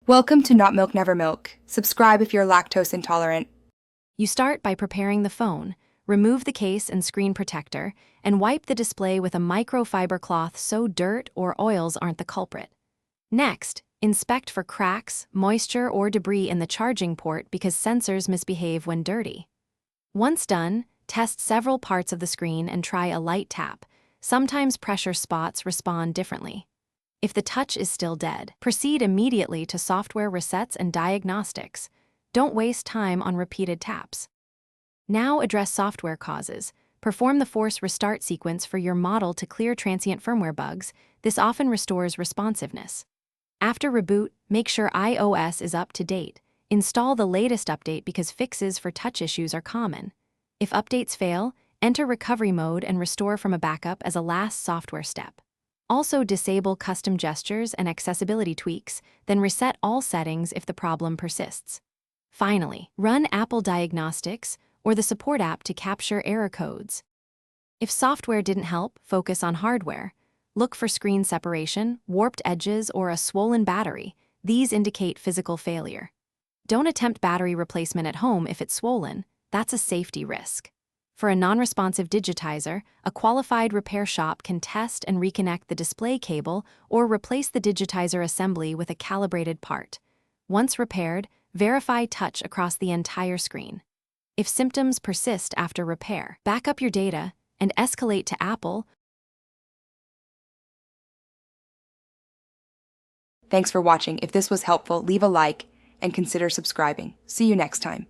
Welcome to Not Milk Never Milk. Subscribe if you're lactose intolerant. You start by preparing the phone, remove the case and screen protector, and wipe the display with a microfiber cloth so dirt or oils aren't the culprit. Next, inspect for cracks, moisture, or debris in the charging port because sensors misbehave when dirty. Once done, test several parts of the screen and try a light tap. Sometimes pressure spots respond differently. If the touch is still dead, proceed immediately to software resets and diagnostics. Don't waste time on repeated taps. Now address software causes. Perform the force restart sequence for your model to clear transient firmware bugs. This often restores responsiveness. After reboot, make sure iOS is up to date. Install the latest update because fixes for touch issues are common. If updates fail, enter recovery mode and restore from a backup as a last software step. Also disable custom gestures and accessibility tweaks, then reset all settings if the problem persists. Finally, run Apple Diagnostics or the support app to capture error codes. If software didn't help, focus on hardware. Look for screen separation, warped edges, or a swollen battery. These indicate physical failure. Don't attempt battery replacement at home if it's swollen. That's a safety risk. For a non-responsive digitizer, a qualified repair shop can test and reconnect the display cable or replace the digitizer assembly with a calibrated part. Once repaired, verify touch across the entire screen. If symptoms persist after repair, back up your data and escalate to Apple. Thanks for watching. If this was helpful, leave a like and consider subscribing. See you next time.